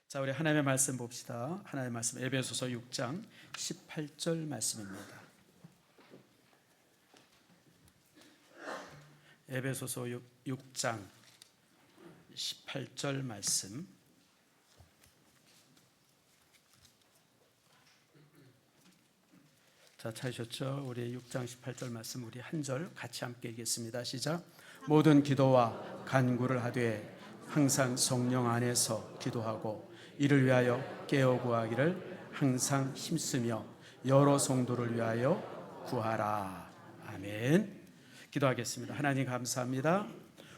자, 우리 하나님의 말씀 봅시다. 하나님의 말씀 에베소서 6장 18절 말씀입니다. 에베소서 6장 18절 말씀. 자, 찾으셨죠? 우리 6장 18절 말씀 우리 한 절 같이 함께 읽겠습니다. 시작. 모든 기도와 간구를 하되 항상 성령 안에서 기도하고 이를 위하여 깨어 구하기를 항상 힘쓰며 여러 성도를 위하여 구하라. 아멘. 기도하겠습니다. 하나님 감사합니다.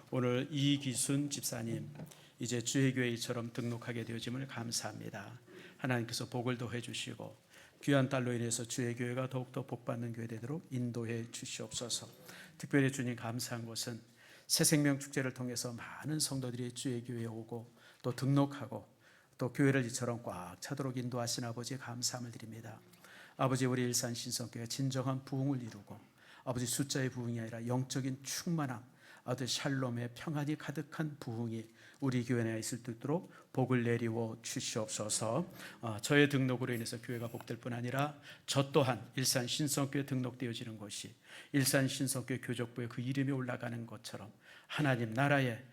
오늘 이기순 집사님 이제 주의 교회처럼 등록하게 되어짐을 감사합니다. 하나님께서 복을 더해 주시고 귀한 딸로 인해서 주의 교회가 더욱더 복받는 교회 되도록 인도해 주시옵소서. 특별히 주님 감사한 것은 새생명 축제를 통해서 많은 성도들이 주의 교회에 오고 또 등록하고 또 교회를 이처럼 꽉 차도록 인도하신 아버지에 감사함을 드립니다. 아버지, 우리 일산 신성교회가 진정한 부흥을 이루고 아버지 숫자의 부흥이 아니라 영적인 충만함, 아버지 샬롬의 평안이 가득한 부흥이 우리 교회 내에 있을 수 있도록 복을 내리워 주시옵소서. 저의 등록으로 인해서 교회가 복될 뿐 아니라 저 또한 일산 신성교회 등록되어지는 것이 일산 신성교회 교적부에 그 이름이 올라가는 것처럼 하나님 나라에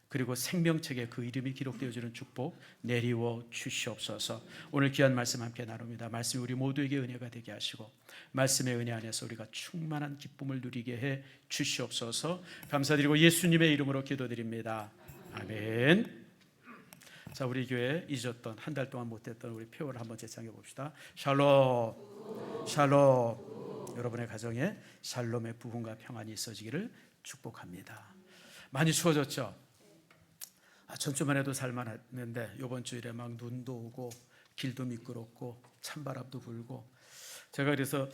그리고 생명책에 그 이름이 기록되어지는 축복 내리워 주시옵소서. 오늘 귀한 말씀 함께 나눕니다. 말씀이 우리 모두에게 은혜가 되게 하시고 말씀의 은혜 안에서 우리가 충만한 기쁨을 누리게 해 주시옵소서. 감사드리고 예수님의 이름으로 기도드립니다. 아멘. 자, 우리 교회 잊었던 한 달 동안 못했던 우리 표를 한번 재창해 봅시다. 샬롬, 샬롬. 여러분의 가정에 샬롬의 부흥과 평안이 있어지기를 축복합니다. 많이 추워졌죠? 전주만 해도 살만했는데 이번 주일에 막 눈도 오고 길도 미끄럽고 찬바람도 불고 제가 그래서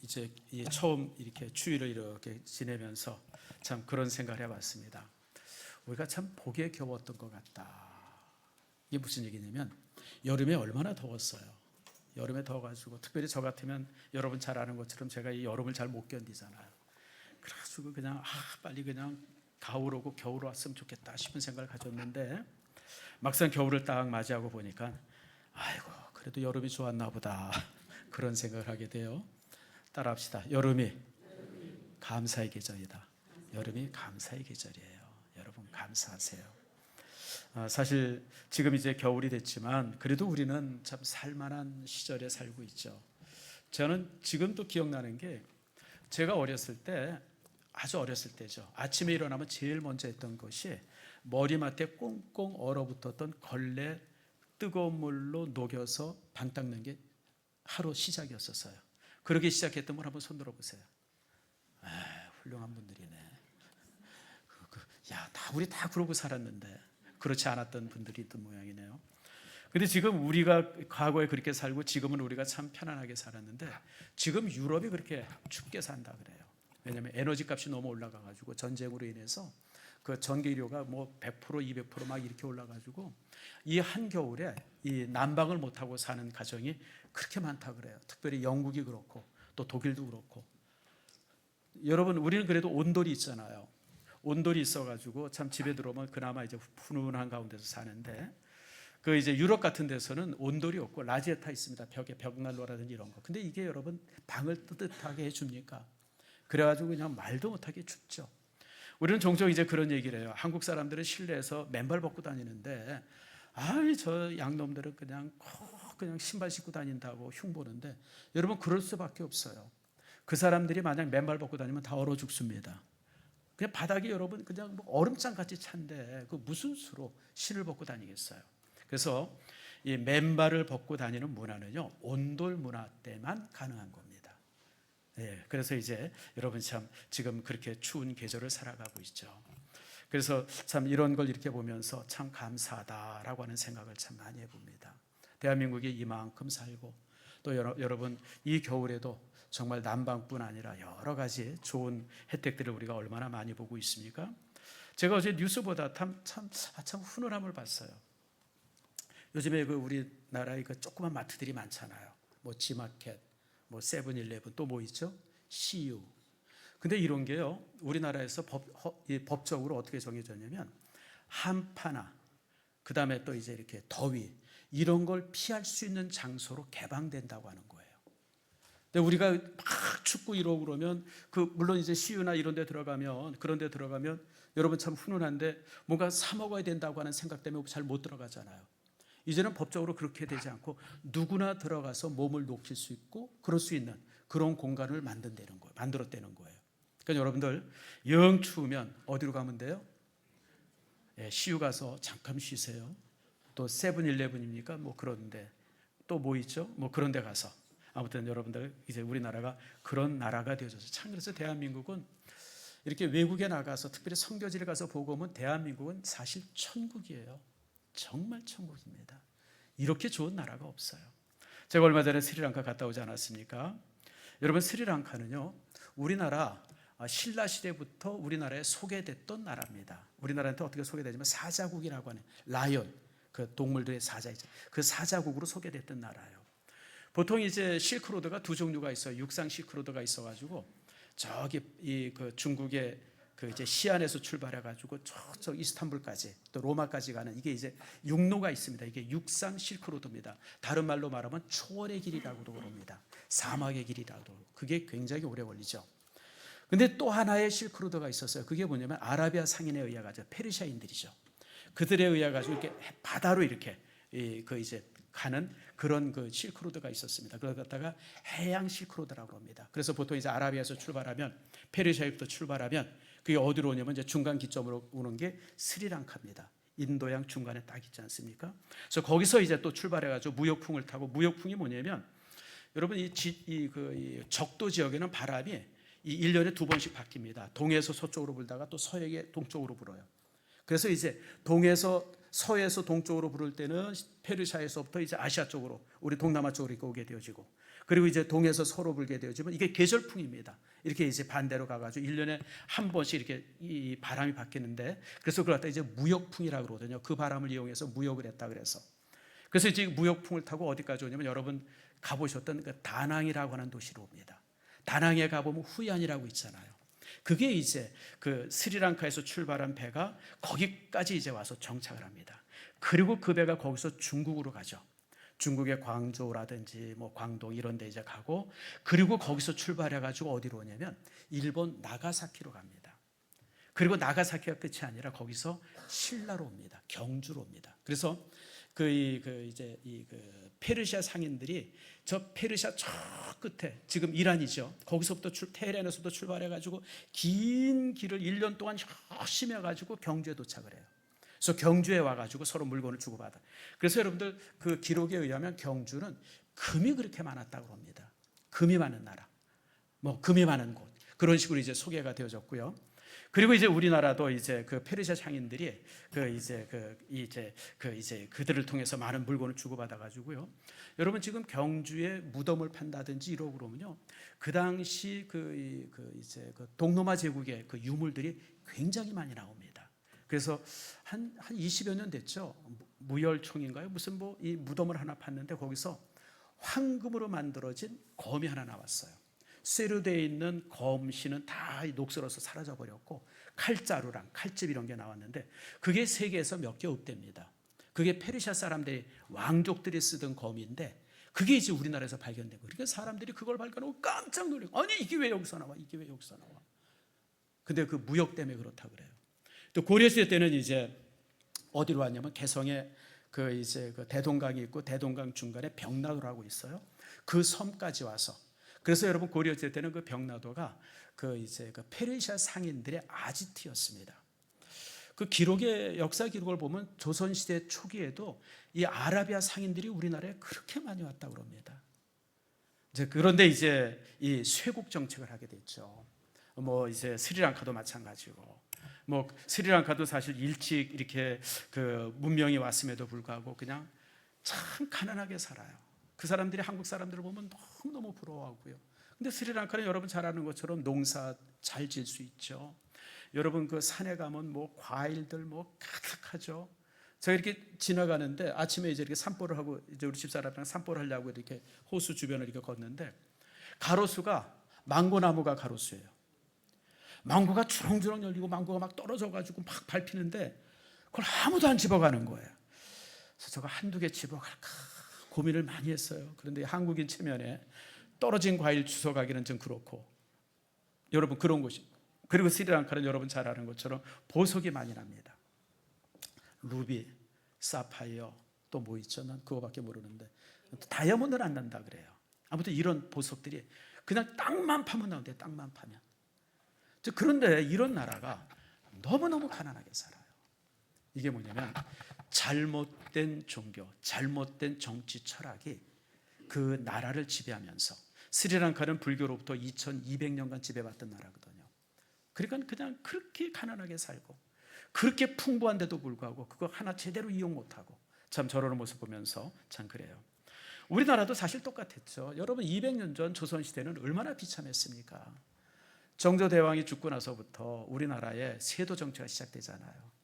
이제 처음 이렇게 추위를 이렇게 지내면서 참 그런 생각을 해봤습니다. 우리가 참 복에 겨웠던 것 같다. 이게 무슨 얘기냐면 여름에 얼마나 더웠어요. 여름에 더워가지고 특별히 저 같으면 여러분 잘 아는 것처럼 제가 이 여름을 잘 못 견디잖아요. 그래가지고 그냥 빨리 그냥 가을 오고 겨울 왔으면 좋겠다 싶은 생각을 가졌는데 막상 겨울을 딱 맞이하고 보니까 아이고 그래도 여름이 좋았나 보다 그런 생각을 하게 돼요. 따라합시다. 여름이 감사의 계절이다. 여름이 감사의 계절이에요. 여러분 감사하세요. 사실 지금 이제 겨울이 됐지만 그래도 우리는 참 살만한 시절에 살고 있죠. 저는 지금도 기억나는 게 제가 어렸을 때 아주 어렸을 때죠. 아침에 일어나면 제일 먼저 했던 것이 머리맡에 꽁꽁 얼어붙었던 걸레 뜨거운 물로 녹여서 방 닦는 게 하루 시작이었었어요. 그렇게 시작했던 분 한번 손 들어보세요. 훌륭한 분들이네. 우리 다 그러고 살았는데 그렇지 않았던 분들이 있던 모양이네요. 근데 지금 우리가 과거에 그렇게 살고 지금은 우리가 참 편안하게 살았는데 지금 유럽이 그렇게 춥게 산다 그래요. 왜냐하면 에너지 값이 너무 올라가가지고 전쟁으로 인해서 그 전기료가 뭐 100%, 200% 막 이렇게 올라가지고 이 한겨울에 이 난방을 못하고 사는 가정이 그렇게 많다 그래요. 특별히 영국이 그렇고 또 독일도 그렇고. 여러분 우리는 그래도 온돌이 있잖아요. 온돌이 있어가지고 참 집에 들어오면 그나마 이제 훈훈한 가운데서 사는데 그 이제 유럽 같은 데서는 온돌이 없고 라지에타 있습니다. 벽에 벽난로라든지 이런 거. 근데 이게 여러분 방을 뜨뜻하게 해줍니까? 그래가지고 그냥 말도 못하게 춥죠. 우리는 종종 이제 그런 얘기를 해요. 한국 사람들은 실내에서 맨발 벗고 다니는데 저 양놈들은 그냥 신발 신고 다닌다고 흉보는데 여러분 그럴 수밖에 없어요. 그 사람들이 만약 맨발 벗고 다니면 다 얼어 죽습니다. 그냥 바닥이 여러분 그냥 뭐 얼음장같이 찬데 그 무슨 수로 신을 벗고 다니겠어요. 그래서 이 맨발을 벗고 다니는 문화는요 온돌 문화 때만 가능한 겁니다. 그래서 이제 여러분 참 지금 그렇게 추운 계절을 살아가고 있죠. 그래서 참 이런 걸 이렇게 보면서 참 감사하다라고 하는 생각을 참 많이 해봅니다. 대한민국이 이만큼 살고 또 여러분 이 겨울에도 정말 난방뿐 아니라 여러 가지 좋은 혜택들을 우리가 얼마나 많이 보고 있습니까? 제가 어제 뉴스보다 참 훈훈함을 봤어요. 요즘에 우리나라에 그 조그만 마트들이 많잖아요. 뭐 지마켓, 뭐 세븐일레븐 또 뭐 있죠? CU. 근데 이런 게요 우리나라에서 법적으로 어떻게 정해졌냐면 한파나 그다음에 또 이제 이렇게 더위 이런 걸 피할 수 있는 장소로 개방된다고 하는 거예요. 근데 우리가 막 춥고 이러고 그러면 물론 이제 시유나 이런 데 들어가면 그런 데 들어가면 여러분 참 훈훈한데 뭔가 사 먹어야 된다고 하는 생각 때문에 잘 못 들어가잖아요. 이제는 법적으로 그렇게 되지 않고 누구나 들어가서 몸을 녹일 수 있고 그럴 수 있는 그런 공간을 만들었다는 거예요. 그러니까 여러분들 영 추우면 어디로 가면 돼요? 시유 가서 잠깐 쉬세요. 또 세븐일레븐입니까? 뭐 그런데 또 뭐 있죠? 뭐 그런 데 가서 아무튼 여러분들 이제 우리나라가 그런 나라가 되어져서 참 그래서 대한민국은 이렇게 외국에 나가서 특별히 선교지를 가서 보고 오면 대한민국은 사실 천국이에요. 정말 천국입니다. 이렇게 좋은 나라가 없어요. 제가 얼마 전에 스리랑카 갔다 오지 않았습니까? 여러분 스리랑카는요 우리나라 신라 시대부터 우리나라에 소개됐던 나라입니다. 우리나라한테 어떻게 소개되냐면 사자국이라고 하는 라이온 그 동물들의 사자이죠. 그 사자국으로 소개됐던 나라예요. 보통 이제 실크로드가 두 종류가 있어요. 육상 실크로드가 있어가지고 저기 그 중국의 그 이제 시안에서 출발해가지고 저쪽 이스탄불까지 또 로마까지 가는 이게 이제 육로가 있습니다. 이게 육상 실크로드입니다. 다른 말로 말하면 초월의 길이라고도 그럽니다. 사막의 길이라도 그게 굉장히 오래 걸리죠. 근데 또 하나의 실크로드가 있었어요. 그게 뭐냐면 아라비아 상인에 의해 가지고 페르시아인들이죠. 그들에 의해 가지고 이렇게 바다로 이렇게 그 이제 가는 그런 그 실크로드가 있었습니다. 그걸 갖다가 해양 실크로드라고 합니다. 그래서 보통 이제 아라비아에서 출발하면 페르시아부터 출발하면 그게 어디로 오냐면 이제 중간 기점으로 오는 게 스리랑카입니다. 인도양 중간에 딱 있지 않습니까? 그래서 거기서 이제 또 출발해가지고 무역풍을 타고 무역풍이 뭐냐면 여러분 이 적도 지역에는 바람이 이 1년에 2번씩 바뀝니다. 동에서 서쪽으로 불다가 또 서에게 동쪽으로 불어요. 그래서 이제 동에서 서에서 동쪽으로 부를 때는 페르시아에서부터 이제 아시아 쪽으로 우리 동남아 쪽으로 이렇게 오게 되어지고 그리고 이제 동에서 서로 불게 되어지면 이게 계절풍입니다. 이렇게 이제 반대로 가가지고 1년에 한 번씩 이렇게 이 바람이 바뀌는데 그래서 그걸 갖다 이제 무역풍이라고 그러거든요. 그 바람을 이용해서 무역을 했다 그래서 이제 무역풍을 타고 어디까지 오냐면 여러분 가보셨던 그 다낭이라고 하는 도시로 옵니다. 다낭에 가보면 후이안이라고 있잖아요. 그게 이제 그 스리랑카에서 출발한 배가 거기까지 이제 와서 정착을 합니다. 그리고 그 배가 거기서 중국으로 가죠. 중국의 광저우라든지 뭐 광동 이런 데 이제 가고 그리고 거기서 출발해 가지고 어디로 오냐면 일본 나가사키로 갑니다. 그리고 나가사키가 끝이 아니라 거기서 신라로 옵니다. 경주로 옵니다. 그래서 이제 페르시아 상인들이 저 페르시아 저 끝에 지금 이란이죠. 거기서부터 테헤란에서부터 출발해가지고 긴 길을 1년 동안 열심히 해가지고 경주에 도착을 해요. 그래서 경주에 와가지고 서로 물건을 주고받아. 그래서 여러분들 그 기록에 의하면 경주는 금이 그렇게 많았다고 합니다. 금이 많은 나라, 뭐 금이 많은 곳 그런 식으로 이제 소개가 되어졌고요. 그리고 이제 우리나라도 이제 그 페르시아 상인들이 그들을 통해서 많은 물건을 주고받아 가지고요. 여러분 지금 경주에 무덤을 판다든지 이러고 그러면요. 그 당시 그 동로마 제국의 그 유물들이 굉장히 많이 나옵니다. 그래서 한 20여 년 됐죠. 무열총인가요? 무슨 뭐 이 무덤을 하나 팠는데 거기서 황금으로 만들어진 검이 하나 나왔어요. 쇠로 되어 있는 검신은 다 녹슬어서 사라져 버렸고 칼자루랑 칼집 이런 게 나왔는데 그게 세계에서 몇 개 없답니다. 그게 페르시아 사람들이 왕족들이 쓰던 검인데 그게 이제 우리나라에서 발견된 거예요. 그러니까 사람들이 그걸 발견하고 깜짝 놀라고 아니 이게 왜 여기서 나와? 이게 왜 여기서 나와? 근데 그 무역 때문에 그렇다 그래요. 또 고려시대 때는 이제 어디로 왔냐면 개성에 그 대동강이 있고 대동강 중간에 병나도라고 있어요. 그 섬까지 와서 그래서 여러분 고려시대 때는 그 병나도가 그 페르시아 상인들의 아지트였습니다. 그 기록의 역사 기록을 보면 조선시대 초기에도 이 아라비아 상인들이 우리나라에 그렇게 많이 왔다고 합니다. 그런데 이제 이 쇄국 정책을 하게 됐죠. 뭐 이제 스리랑카도 마찬가지고 뭐 스리랑카도 사실 일찍 이렇게 그 문명이 왔음에도 불구하고 그냥 참 가난하게 살아요. 그 사람들이 한국 사람들을 보면 너무너무 부러워하고요. 근데 스리랑카는 여러분 잘 아는 것처럼 농사 잘 질 수 있죠. 여러분 그 산에 가면 뭐 과일들 뭐 가득하죠. 제가 이렇게 지나가는데 아침에 이제 이렇게 산보를 하고 이제 우리 집사람이랑 산보를 하려고 이렇게 호수 주변을 이렇게 걷는데 가로수가 망고나무가 가로수예요. 망고가 주렁주렁 열리고 망고가 막 떨어져 가지고 막 밟히는데 그걸 아무도 안 집어가는 거예요. 저거 한두 개 집어갈까 고민을 많이 했어요. 그런데 한국인 체면에 떨어진 과일 주워가기는 좀 그렇고, 여러분 그런 곳이, 그리고 스리랑카는 여러분 잘 아는 것처럼 보석이 많이 납니다. 루비, 사파이어, 또 뭐 있죠? 난 그거밖에 모르는데 다이아몬드는 안 난다 그래요. 아무튼 이런 보석들이 그냥 땅만 파면 나오는데, 땅만 파면. 그런데 이런 나라가 너무너무 가난하게 살아요. 이게 뭐냐면 잘못된 종교, 잘못된 정치 철학이 그 나라를 지배하면서, 스리랑카는 불교로부터 2200년간 지배받던 나라거든요. 그러니까 그냥 그렇게 가난하게 살고 그렇게 풍부한데도 불구하고 그거 하나 제대로 이용 못하고, 참 저러는 모습 보면서 참 그래요. 우리나라도 사실 똑같았죠. 여러분 200년 전 조선시대는 얼마나 비참했습니까? 정조대왕이 죽고 나서부터 우리나라에 세도 정치가 시작되잖아요.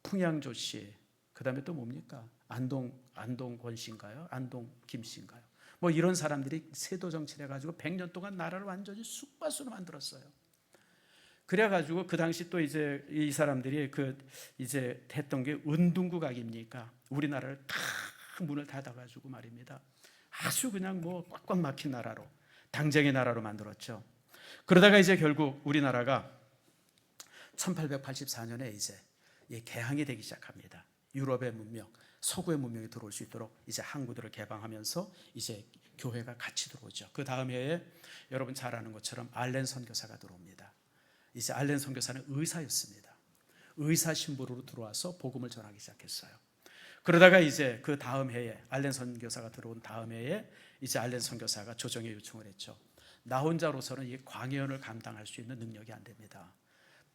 풍양조씨, 그 다음에 또 뭡니까? 안동권 씨인가요? 안동 김 씨인가요? 뭐 이런 사람들이 세도 정치를 해가지고 100년 동안 나라를 완전히 쑥밭으로 만들었어요. 그래가지고 그 당시 또 이제 이 사람들이 이제 했던 게 은둔국악입니까? 우리나라를 다 문을 닫아가지고 말입니다. 아주 그냥 뭐 꽉꽉 막힌 나라로, 당쟁의 나라로 만들었죠. 그러다가 이제 결국 우리나라가 1884년에 이제 개항이 되기 시작합니다. 유럽의 문명, 서구의 문명이 들어올 수 있도록 이제 항구들을 개방하면서 이제 교회가 같이 들어오죠. 그 다음 해에 여러분 잘 아는 것처럼 알렌 선교사가 들어옵니다. 이제 알렌 선교사는 의사였습니다. 의사 신부로 들어와서 복음을 전하기 시작했어요. 그러다가 이제 그 다음 해에, 알렌 선교사가 들어온 다음 해에 이제 알렌 선교사가 조정에 요청을 했죠. 나 혼자로서는 이 광해연을 감당할 수 있는 능력이 안 됩니다.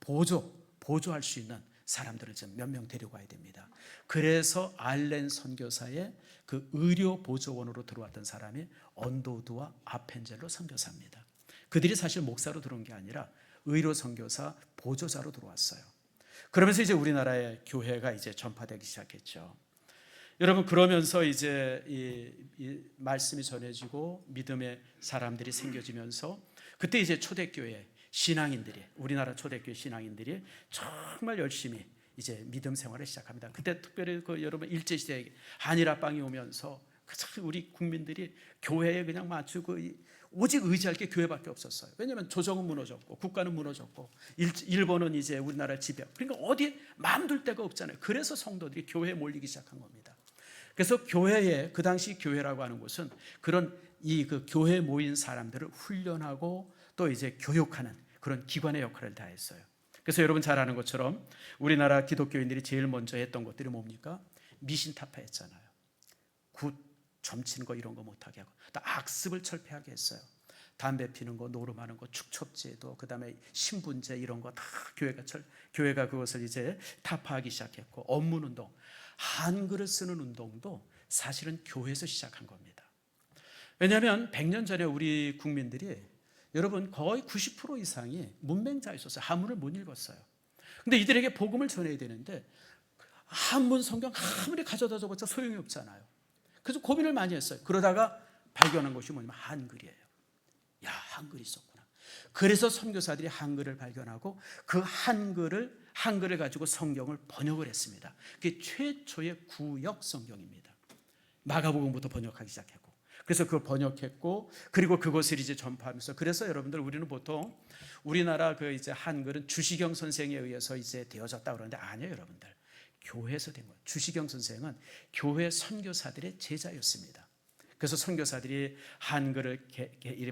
보조할 수 있는 사람들을 좀 몇 명 데리고 와야 됩니다. 그래서 알렌 선교사의 그 의료 보조원으로 들어왔던 사람이 언도우드와 아펜젤로 선교사입니다. 그들이 사실 목사로 들어온 게 아니라 의료 선교사 보조자로 들어왔어요. 그러면서 이제 우리나라의 교회가 이제 전파되기 시작했죠. 여러분, 그러면서 이제 이 말씀이 전해지고 믿음의 사람들이 생겨지면서, 그때 이제 초대교회 신앙인들이, 우리나라 초대교회 신앙인들이 정말 열심히 이제 믿음 생활을 시작합니다. 그때 특별히 여러분 일제시대에 한일 합방이 오면서 우리 국민들이 교회에 그냥 맞추고 오직 의지할 게 교회밖에 없었어요. 왜냐하면 조정은 무너졌고 국가는 무너졌고 일본은 이제 우리나라를 지배, 그러니까 어디 마음 둘 데가 없잖아요. 그래서 성도들이 교회에 몰리기 시작한 겁니다. 그래서 교회에, 그 당시 교회라고 하는 곳은 그런 그 교회에 모인 사람들을 훈련하고 또 이제 교육하는 그런 기관의 역할을 다했어요. 그래서 여러분 잘 아는 것처럼 우리나라 기독교인들이 제일 먼저 했던 것들이 뭡니까? 미신 타파했잖아요. 굿 점치는 거 이런 거 못하게 하고, 또 악습을 철폐하게 했어요. 담배 피는 거, 노름하는 거, 축첩제도, 그 다음에 신분제 이런 거 다 교회가 그것을 이제 타파하기 시작했고, 언문운동, 한글을 쓰는 운동도 사실은 교회에서 시작한 겁니다. 왜냐하면 100년 전에 우리 국민들이, 여러분 거의 90% 이상이 문맹자였었어요. 한문을 못 읽었어요. 근데 이들에게 복음을 전해야 되는데 한문 성경 아무리 가져다 줘봤자 소용이 없잖아요. 그래서 고민을 많이 했어요. 그러다가 발견한 것이 뭐냐면 한글이에요. 야, 한글이 있었구나. 그래서 선교사들이 한글을 발견하고 그 한글을 가지고 성경을 번역을 했습니다. 그게 최초의 구역 성경입니다. 마가복음부터 번역하기 시작했고, 그래서 그걸 번역했고, 그리고 그것을 이제 전파하면서, 그래서 여러분들 우리는 보통 우리나라 그 이제 한글은 주시경 선생에 의해서 이제 되어졌다 그러는데 아니에요, 여러분들. 교회에서 된 거예요. 주시경 선생은 교회 선교사들의 제자였습니다. 그래서 선교사들이 한글을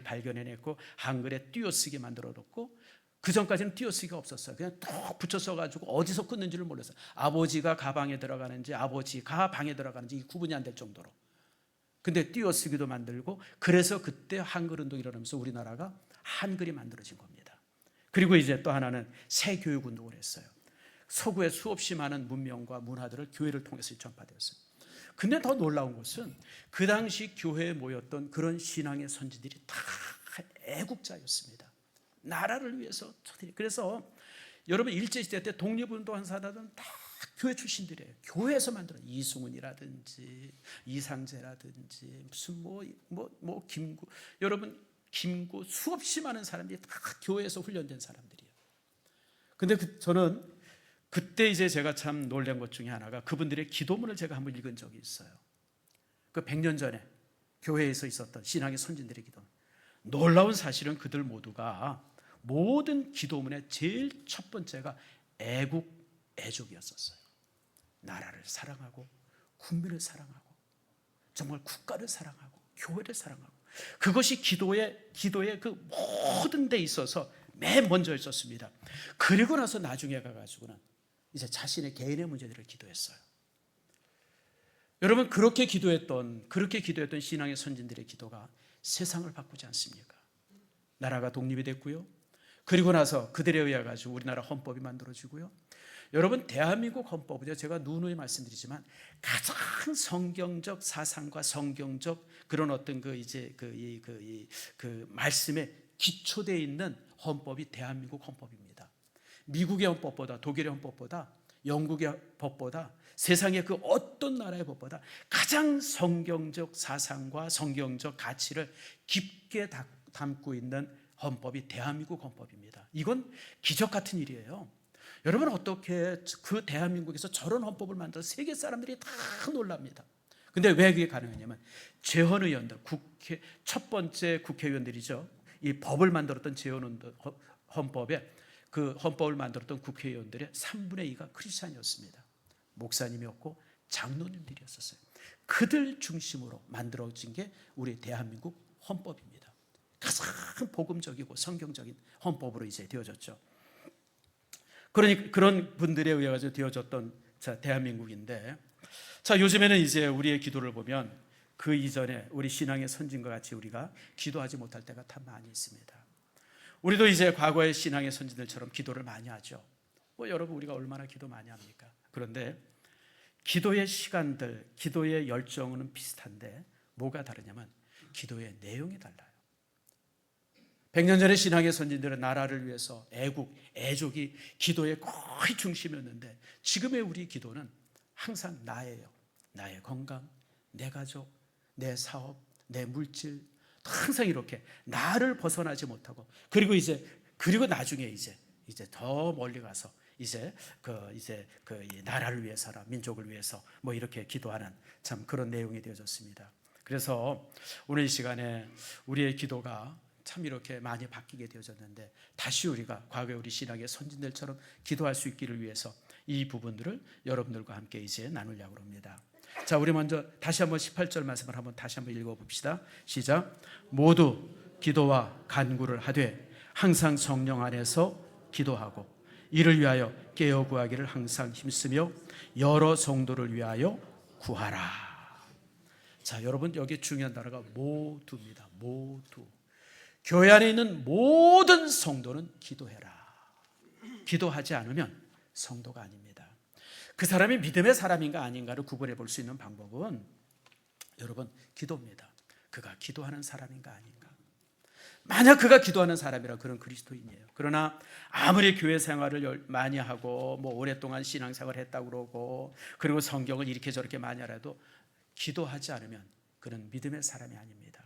발견해냈고 한글에 띄어쓰기 만들어놓고, 그 전까지는 띄어쓰기가 없었어요. 그냥 톡 붙여 써가지고 어디서 끊는지를 몰랐어요. 아버지가 가방에 들어가는지 아버지가 방에 들어가는지 구분이 안 될 정도로. 근데 띄어쓰기도 만들고, 그래서 그때 한글운동이 일어나면서 우리나라가 한글이 만들어진 겁니다. 그리고 이제 또 하나는 새교육운동을 했어요. 서구의 수없이 많은 문명과 문화들을 교회를 통해서 전파되었어요. 근데 더 놀라운 것은 그 당시 교회에 모였던 그런 신앙의 선지들이 다 애국자였습니다. 나라를 위해서. 그래서 여러분 일제시대 때 독립운동한 사람들은 다 교회 출신들이에요. 교회에서 만들어, 이승훈이라든지 이상재라든지 무슨 김구, 여러분 김구, 수없이 많은 사람들이 다 교회에서 훈련된 사람들이에요. 근데 저는 그때 이제 제가 참 놀란 것 중에 하나가 그분들의 기도문을 제가 한번 읽은 적이 있어요. 그 100년 전에 교회에서 있었던 신앙의 선진들의 기도. 놀라운 사실은 그들 모두가 모든 기도문의 제일 첫 번째가 애국, 애족이었었어요. 나라를 사랑하고 국민을 사랑하고 정말 국가를 사랑하고 교회를 사랑하고 그것이 기도의 그 모든 데 있어서 맨 먼저 있었습니다. 그리고 나서 나중에 가가지고는 이제 자신의 개인의 문제들을 기도했어요. 여러분 그렇게 기도했던 신앙의 선진들의 기도가 세상을 바꾸지 않습니까? 나라가 독립이 됐고요. 그리고 나서 그들에 의해 가지고 우리나라 헌법이 만들어지고요. 여러분 대한민국 헌법은 제가 누누이 말씀드리지만 가장 성경적 사상과 성경적 그런 어떤 그 말씀에 기초되어 있는 헌법이 대한민국 헌법입니다. 미국의 헌법보다 독일의 헌법보다 영국의 법보다 세상의 그 어떤 나라의 법보다 가장 성경적 사상과 성경적 가치를 깊게 담고 있는 헌법이 대한민국 헌법입니다. 이건 기적 같은 일이에요. 여러분 어떻게 그 대한민국에서 저런 헌법을 만들어 세계 사람들이 다 놀랍니다. 근데 왜 그게 가능하냐면 재헌 의원들, 첫 번째 국회의원들이죠. 이 법을 만들었던 재헌 헌법에 그 헌법을 만들었던 국회의원들의 3분의 2가 크리스찬이었습니다. 목사님이었고 장로님들이었어요. 그들 중심으로 만들어진 게 우리 대한민국 헌법입니다. 가장 복음적이고 성경적인 헌법으로 이제 되어졌죠. 그러니 그런 분들에 의해 가지고 되어졌던 대한민국인데, 자 요즘에는 이제 우리의 기도를 보면 그 이전에 우리 신앙의 선진과 같이 우리가 기도하지 못할 때가 참 많이 있습니다. 우리도 이제 과거의 신앙의 선진들처럼 기도를 많이 하죠. 여러분 우리가 얼마나 기도 많이 합니까? 그런데 기도의 시간들, 기도의 열정은 비슷한데 뭐가 다르냐면 기도의 내용이 달라요. 100년 전의 신앙의 선진들은 나라를 위해서 애국, 애족이 기도의 거의 중심이었는데 지금의 우리 기도는 항상 나예요. 나의 건강, 내 가족, 내 사업, 내 물질, 항상 이렇게 나를 벗어나지 못하고 그리고 나중에 이제 더 멀리 가서 이제 나라를 위해서라 민족을 위해서 뭐 이렇게 기도하는 참 그런 내용이 되어졌습니다. 그래서 오늘 이 시간에 우리의 기도가 참 이렇게 많이 바뀌게 되어졌는데 다시 우리가 과거에 우리 신앙의 선진들처럼 기도할 수 있기를 위해서 이 부분들을 여러분들과 함께 이제 나누려고 합니다. 자, 우리 먼저 다시 한번 18절 말씀을 다시 한번 읽어봅시다. 시작. 모두 기도와 간구를 하되 항상 성령 안에서 기도하고 이를 위하여 깨어 구하기를 항상 힘쓰며 여러 성도를 위하여 구하라. 자, 여러분 여기 중요한 단어가 모두입니다. 모두. 교회 안에 있는 모든 성도는 기도해라. 기도하지 않으면 성도가 아닙니다. 그 사람이 믿음의 사람인가 아닌가를 구분해 볼 수 있는 방법은 여러분 기도입니다. 그가 기도하는 사람인가 아닌가. 만약 그가 기도하는 사람이라 그런 그리스도인이에요. 그러나 아무리 교회 생활을 많이 하고 뭐 오랫동안 신앙생활을 했다고 그러고 그리고 성경을 이렇게 저렇게 많이 알아도 기도하지 않으면 그는 믿음의 사람이 아닙니다.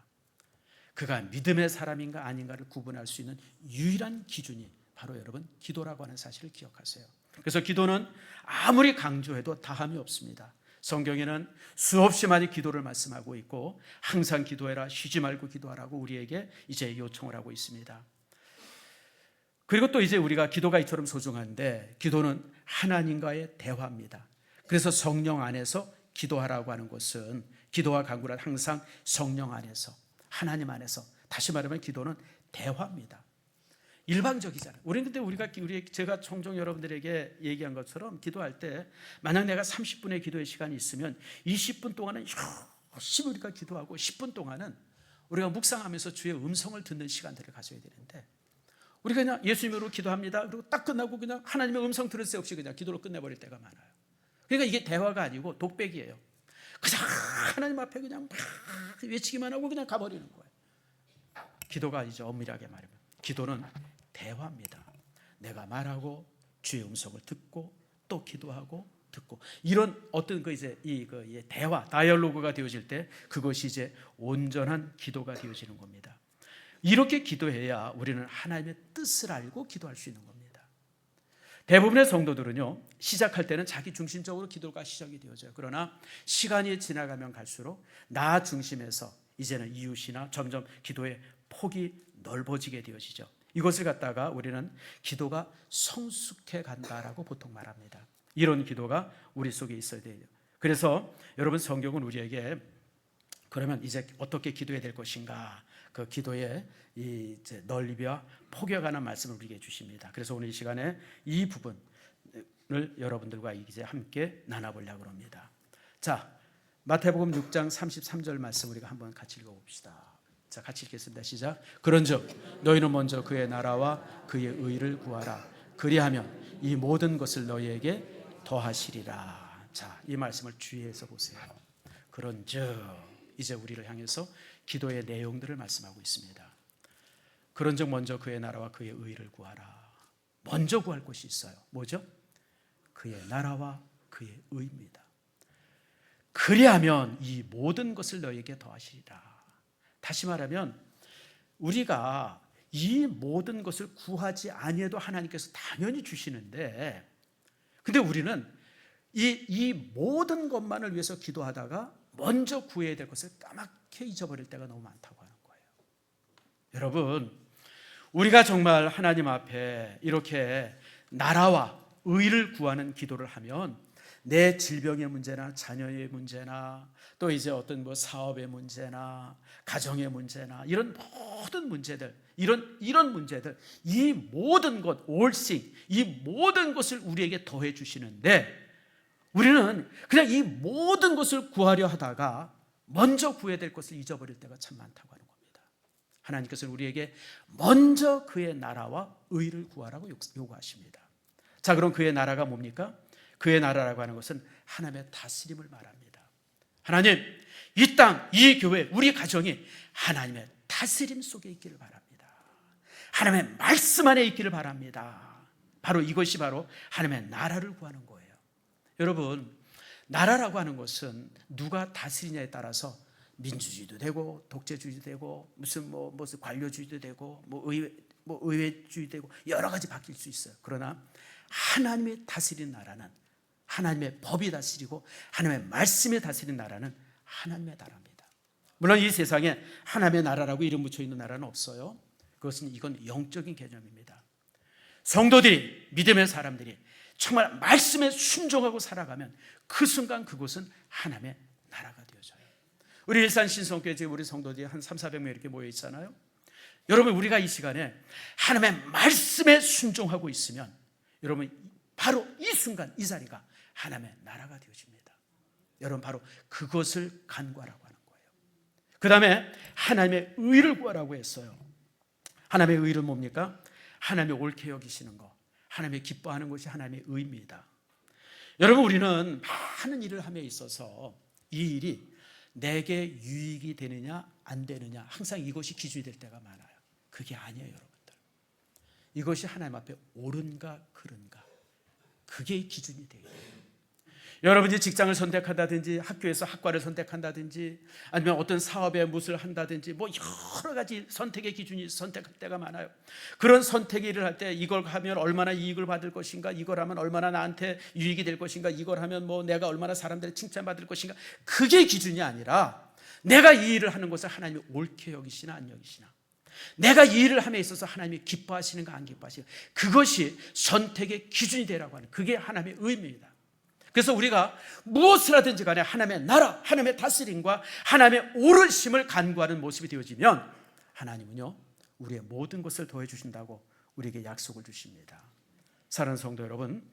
그가 믿음의 사람인가 아닌가를 구분할 수 있는 유일한 기준이 바로 여러분 기도라고 하는 사실을 기억하세요. 그래서 기도는 아무리 강조해도 다함이 없습니다. 성경에는 수없이 많이 기도를 말씀하고 있고 항상 기도해라, 쉬지 말고 기도하라고 우리에게 이제 요청을 하고 있습니다. 그리고 또 이제 우리가 기도가 이처럼 소중한데 기도는 하나님과의 대화입니다. 그래서 성령 안에서 기도하라고 하는 것은 기도와 간구는 항상 성령 안에서 하나님 안에서, 다시 말하면 기도는 대화입니다. 일방적이잖아요. 제가 종종 여러분들에게 얘기한 것처럼 기도할 때 만약 내가 30분의 기도의 시간이 있으면 20분 동안은 열심히 우리가 기도하고 10분 동안은 우리가 묵상하면서 주의 음성을 듣는 시간들을 가져야 되는데 우리가 그냥 예수님으로 기도합니다. 그리고 딱 끝나고 그냥 하나님의 음성 들을 새 없이 그냥 기도로 끝내버릴 때가 많아요. 그러니까 이게 대화가 아니고 독백이에요. 그냥 하나님 앞에 그냥 막 외치기만 하고 그냥 가버리는 거예요. 기도가 이제 엄밀하게 말하면 기도는 대화입니다. 내가 말하고 주의 음성을 듣고 또 기도하고 듣고 이런 어떤 이 대화, 다이얼로그가 되어질 때 그것이 이제 온전한 기도가 되어지는 겁니다. 이렇게 기도해야 우리는 하나님의 뜻을 알고 기도할 수 있는 겁니다. 대부분의 성도들은요, 시작할 때는 자기 중심적으로 기도가 시작이 되어져요. 그러나 시간이 지나가면 갈수록 나 중심에서 이제는 이웃이나 점점 기도의 폭이 넓어지게 되어지죠. 이것을 갖다가 우리는 기도가 성숙해 간다라고 보통 말합니다. 이런 기도가 우리 속에 있어야 돼요. 그래서 여러분, 성경은 우리에게 그러면 이제 어떻게 기도해야 될 것인가, 그 기도의 이제 넓이와 폭에 관한 말씀을 우리에게 주십니다. 그래서 오늘 이 시간에 이 부분을 여러분들과 이제 함께 나눠보려고 합니다. 자, 마태복음 6장 33절 말씀 우리가 한번 같이 읽어봅시다. 자, 같이 읽겠습니다. 시작. 그런즉 너희는 먼저 그의 나라와 그의 의를 구하라. 그리하면 이 모든 것을 너희에게 더하시리라. 자, 이 말씀을 주의해서 보세요. 그런즉, 이제 우리를 향해서 기도의 내용들을 말씀하고 있습니다. 그런즉 먼저 그의 나라와 그의 의를 구하라. 먼저 구할 것이 있어요. 뭐죠? 그의 나라와 그의 의입니다. 그리하면 이 모든 것을 너에게 더하시리라. 다시 말하면 우리가 이 모든 것을 구하지 아니해도 하나님께서 당연히 주시는데, 근데 우리는 이 모든 것만을 위해서 기도하다가 먼저 구해야 될 것을 까맣게 잊어버릴 때가 너무 많다고 하는 거예요. 여러분, 우리가 정말 하나님 앞에 이렇게 나라와 의를 구하는 기도를 하면 내 질병의 문제나 자녀의 문제나 또 이제 어떤 뭐 사업의 문제나 가정의 문제나 이런 모든 문제들, 이런 문제들, 이 모든 것, 올싱, 이 모든 것을 우리에게 더해 주시는데, 우리는 그냥 이 모든 것을 구하려 하다가 먼저 구해야 될 것을 잊어버릴 때가 참 많다고 하는 겁니다. 하나님께서는 우리에게 먼저 그의 나라와 의를 구하라고 요구하십니다. 자, 그럼 그의 나라가 뭡니까? 그의 나라라고 하는 것은 하나님의 다스림을 말합니다. 하나님, 이 땅, 이 교회, 우리 가정이 하나님의 다스림 속에 있기를 바랍니다. 하나님의 말씀 안에 있기를 바랍니다. 바로 이것이 바로 하나님의 나라를 구하는 거예요. 여러분, 나라라고 하는 것은 누가 다스리냐에 따라서 민주주의도 되고 독재주의도 되고 무슨 관료주의도 되고 의회주의도 되고 여러 가지 바뀔 수 있어요. 그러나 하나님의 다스리는 나라는, 하나님의 법이 다스리고 하나님의 말씀이 다스리는 나라는 하나님의 나라입니다. 물론 이 세상에 하나님의 나라라고 이름 붙여 있는 나라는 없어요. 이건 영적인 개념입니다. 성도들이, 믿음의 사람들이 정말 말씀에 순종하고 살아가면 그 순간 그곳은 하나님의 나라가 되어져요. 우리 일산 신성교회 지금 우리 성도들이 한 300-400명 이렇게 모여 있잖아요. 여러분, 우리가 이 시간에 하나님의 말씀에 순종하고 있으면 여러분, 바로 이 순간 이 자리가 하나님의 나라가 되어집니다. 여러분, 바로 그것을 간구하라고 하는 거예요. 그 다음에 하나님의 의를 구하라고 했어요. 하나님의 의는 뭡니까? 하나님의 옳게 여기시는 것, 하나님의 기뻐하는 것이 하나님의 의입니다. 여러분, 우리는 많은 일을 함에 있어서 이 일이 내게 유익이 되느냐 안 되느냐 항상 이것이 기준이 될 때가 많아요. 그게 아니에요, 여러분들. 이것이 하나님 앞에 옳은가 그른가, 그게 기준이 돼요. 여러분이 직장을 선택한다든지 학교에서 학과를 선택한다든지 아니면 어떤 사업에 무엇을 한다든지 여러 가지 선택의 기준이 선택할 때가 많아요. 그런 선택의 일을 할 때 이걸 하면 얼마나 이익을 받을 것인가, 이걸 하면 얼마나 나한테 유익이 될 것인가, 이걸 하면 내가 얼마나 사람들의 칭찬받을 것인가, 그게 기준이 아니라 내가 이 일을 하는 것을 하나님이 옳게 여기시나 안 여기시나, 내가 이 일을 함에 있어서 하나님이 기뻐하시는가 안 기뻐하시는가, 그것이 선택의 기준이 되라고 하는, 그게 하나님의 의입니다. 그래서 우리가 무엇을 하든지 간에 하나님의 나라, 하나님의 다스림과 하나님의 옳으심을 간구하는 모습이 되어지면 하나님은요, 우리의 모든 것을 더해 주신다고 우리에게 약속을 주십니다. 사랑하는 성도 여러분,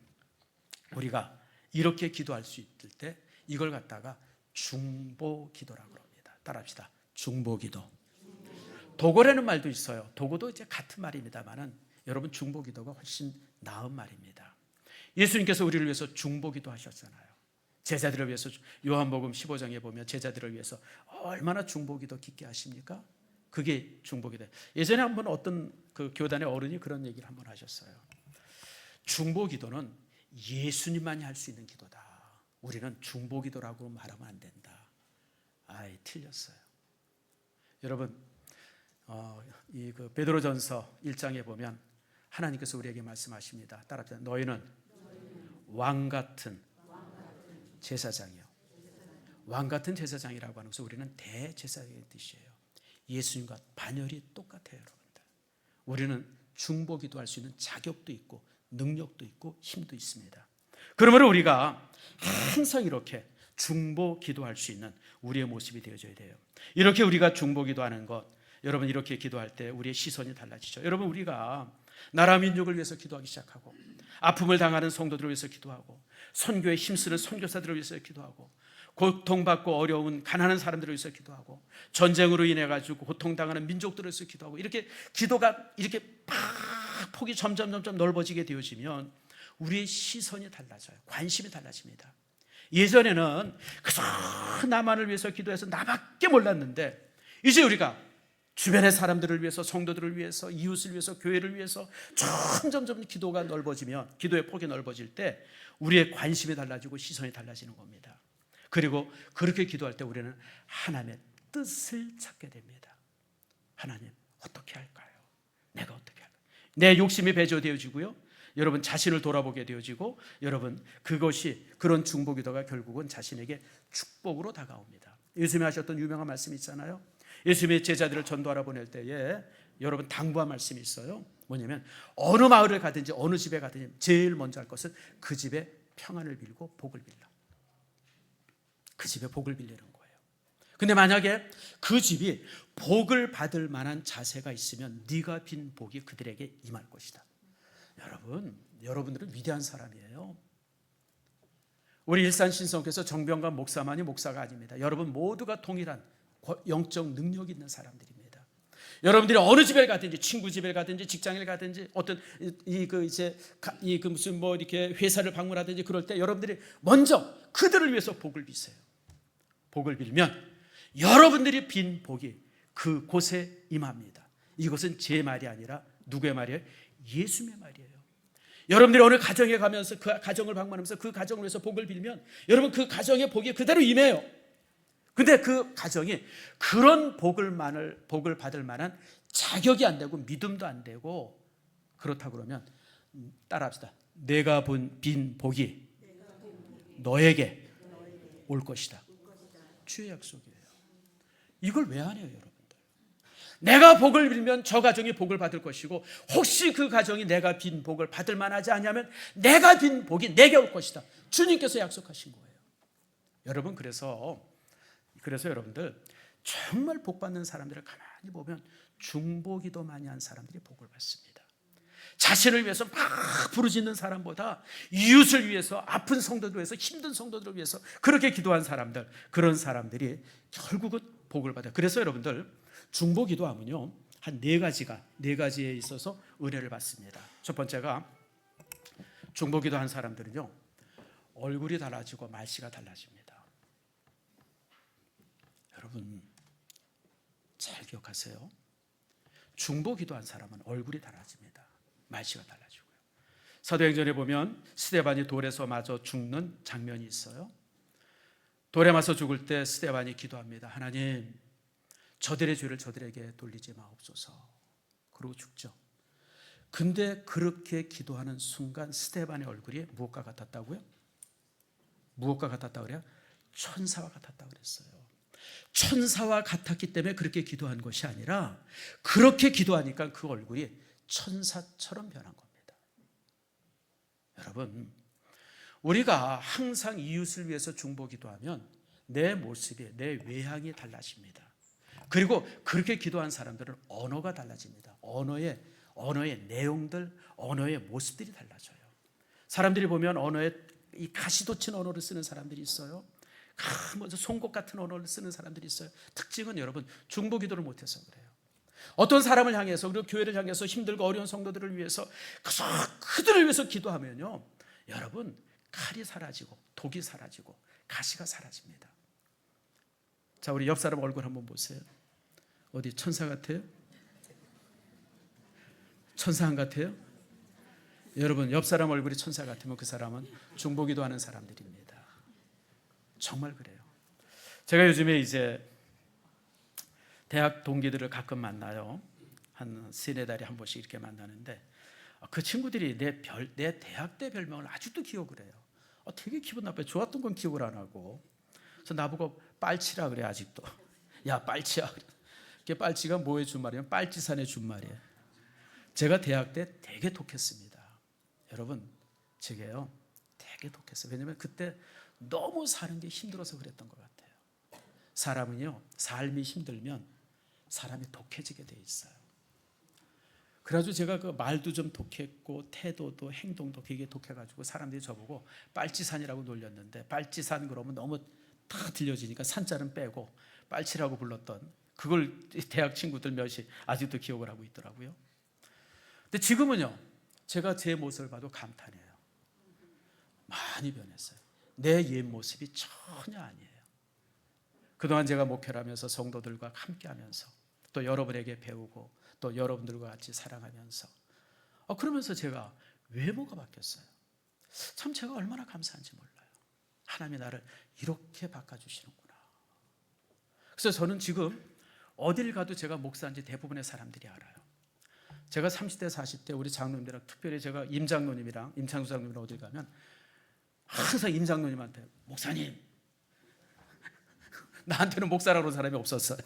우리가 이렇게 기도할 수 있을 때 이걸 갖다가 중보기도라고 합니다. 따라합시다. 중보기도. 도고라는 말도 있어요. 도고도 이제 같은 말입니다만은 여러분, 중보기도가 훨씬 나은 말입니다. 예수님께서 우리를 위해서 중보기도 하셨잖아요. 제자들을 위해서 요한복음 15장에 보면 제자들을 위해서 얼마나 중보기도 깊게 하십니까? 그게 중보기도. 예전에 한번 어떤 그 교단의 어른이 그런 얘기를 한번 하셨어요. 중보기도는 예수님만이 할 수 있는 기도다. 우리는 중보기도라고 말하면 안 된다. 아이, 틀렸어요. 여러분, 이 베드로전서 1장에 보면 하나님께서 우리에게 말씀하십니다. 따라합시다. 너희는 왕 같은 제사장이요. 왕 같은 제사장이라고 하는 것은 우리는 대제사장의 뜻이에요. 예수님과 반열이 똑같아요, 여러분들. 우리는 중보기도 할 수 있는 자격도 있고 능력도 있고 힘도 있습니다. 그러므로 우리가 항상 이렇게 중보 기도할 수 있는 우리의 모습이 되어져야 돼요. 이렇게 우리가 중보 기도하는 것, 여러분 이렇게 기도할 때 우리의 시선이 달라지죠. 여러분 우리가 나라 민족을 위해서 기도하기 시작하고 아픔을 당하는 성도들을 위해서 기도하고 선교에 힘쓰는 선교사들을 위해서 기도하고 고통받고 어려운 가난한 사람들을 위해서 기도하고 전쟁으로 인해 가지고 고통당하는 민족들을 위해서 기도하고 이렇게 기도가 이렇게 팍 폭이 점점 넓어지게 되어지면 우리의 시선이 달라져요. 관심이 달라집니다. 예전에는 그저 나만을 위해서 기도해서 나밖에 몰랐는데 이제 우리가 주변의 사람들을 위해서 성도들을 위해서 이웃을 위해서 교회를 위해서 점점 기도가 넓어지면 기도의 폭이 넓어질 때 우리의 관심이 달라지고 시선이 달라지는 겁니다. 그리고 그렇게 기도할 때 우리는 하나님의 뜻을 찾게 됩니다. 하나님 어떻게 할까요? 내가 어떻게 할까요? 내 욕심이 배제되어지고요. 여러분 자신을 돌아보게 되어지고 여러분 그것이 그런 중보기도가 결국은 자신에게 축복으로 다가옵니다. 예수님이 하셨던 유명한 말씀이 있잖아요. 예수님의 제자들을 전도하러 보낼 때에 여러분 당부한 말씀이 있어요. 뭐냐면 어느 마을을 가든지 어느 집에 가든지 제일 먼저 할 것은 그 집에 평안을 빌고 복을 빌라. 그 집에 복을 빌리는 거예요. 근데 만약에 그 집이 복을 받을 만한 자세가 있으면 네가 빈 복이 그들에게 임할 것이다. 여러분들은 위대한 사람이에요. 우리 일산신성교회에서 정병관 목사만이 목사가 아닙니다. 여러분 모두가 동일한 영적 능력이 있는 사람들입니다. 여러분들이 어느 집에 가든지 친구 집에 가든지 직장에 가든지 어떤 무슨 뭐 이렇게 회사를 방문하든지 그럴 때 여러분들이 먼저 그들을 위해서 복을 비세요. 복을 빌면 여러분들이 빈 복이 그 곳에 임합니다. 이것은 제 말이 아니라 누구의 말이에요? 예수님의 말이에요. 여러분들이 어느 가정에 가면서 그 가정을 방문하면서 그 가정을 위해서 복을 빌면 여러분 그 가정의 복이 그대로 임해요. 근데 그 가정이 그런 복을 받을 만한 자격이 안 되고 믿음도 안 되고 그렇다고 그러면 따라합시다. 내가 빈 복이 너에게 올 것이다. 주의 약속이에요. 이걸 왜 안 해요, 여러분들? 내가 복을 빌면 저 가정이 복을 받을 것이고 혹시 그 가정이 내가 빈 복을 받을 만하지 않냐면 내가 빈 복이 내게 올 것이다. 주님께서 약속하신 거예요. 여러분 그래서 여러분들 정말 복 받는 사람들을 가만히 보면 중보기도 많이 한 사람들이 복을 받습니다. 자신을 위해서 막 부르짖는 사람보다 이웃을 위해서 아픈 성도들을 위해서 힘든 성도들을 위해서 그렇게 기도한 사람들 그런 사람들이 결국은 복을 받아요. 그래서 여러분들 중보기도하면요 한 네 가지에 있어서 은혜를 받습니다. 첫 번째가 중보기도한 사람들은요 얼굴이 달라지고 말씨가 달라집니다. 여러분 잘 기억하세요. 중보기도한 사람은 얼굴이 달라집니다. 말씨가 달라지고요. 사도행전에 보면 스데반이 돌에서 맞아 죽는 장면이 있어요. 돌에 맞아 죽을 때 스데반이 기도합니다. 하나님 저들의 죄를 저들에게 돌리지 마옵소서. 그러고 죽죠. 근데 그렇게 기도하는 순간 스데반의 얼굴이 무엇과 같았다고요? 무엇과 같았다고 그래요? 천사와 같았다고 그랬어요. 천사와 같았기 때문에 그렇게 기도한 것이 아니라 그렇게 기도하니까 그 얼굴이 천사처럼 변한 겁니다. 여러분 우리가 항상 이웃을 위해서 중보기도하면 내 모습이 내 외향이 달라집니다. 그리고 그렇게 기도한 사람들은 언어가 달라집니다. 언어의 내용들, 언어의 모습들이 달라져요. 사람들이 보면 언어에 이 가시돋친 언어를 쓰는 사람들이 있어요. 먼저 송곳 같은 언어를 쓰는 사람들이 있어요. 특징은 여러분 중보기도를 못해서 그래요. 어떤 사람을 향해서 그리고 교회를 향해서 힘들고 어려운 성도들을 위해서 그들을 위해서 기도하면요 여러분 칼이 사라지고 독이 사라지고 가시가 사라집니다. 자 우리 옆 사람 얼굴 한번 보세요. 어디 천사 같아요? 천사 안 같아요? 여러분 옆 사람 얼굴이 천사 같으면 그 사람은 중보기도하는 사람들입니다. 정말 그래요. 제가 요즘에 이제 대학 동기들을 가끔 만나요. 한 3-4달에 한 번씩 이렇게 만나는데 그 친구들이 내 대학 때 별명을 아직도 기억을 해요. 되게 기분 나빠요. 좋았던 건 기억을 안 하고. 그래서 나보고 빨치라 그래 아직도. 야 빨치야. 그게 빨치가 뭐의 준말이에요? 빨치산의 준말이에요. 제가 대학 때 되게 독했습니다. 여러분 제게요 되게 독했어요. 왜냐하면 그때 너무 사는 게 힘들어서 그랬던 것 같아요. 사람은요 삶이 힘들면 사람이 독해지게 돼 있어요. 그래가지고 제가 그 말도 좀 독했고 태도도 행동도 되게 독해가지고 사람들이 저보고 빨치산이라고 놀렸는데, 빨치산 그러면 너무 다 들려지니까 산자는 빼고 빨치라고 불렀던 그걸 대학 친구들 몇이 아직도 기억을 하고 있더라고요. 근데 지금은요 제가 제 모습을 봐도 감탄해요. 많이 변했어요. 내 옛 모습이 전혀 아니에요. 그동안 제가 목회를 하면서 성도들과 함께 하면서 또 여러분에게 배우고 또 여러분들과 같이 사랑하면서 그러면서 제가 외모가 바뀌었어요. 참 제가 얼마나 감사한지 몰라요. 하나님이 나를 이렇게 바꿔주시는구나. 그래서 저는 지금 어딜 가도 제가 목사인지 대부분의 사람들이 알아요. 제가 30대 40대 우리 장로님들랑, 특별히 제가 임장로님이랑 임창수 장로님이랑 어딜 가면 항상 임장로님한테 목사님, 나한테는 목사라고 하는 사람이 없었어요.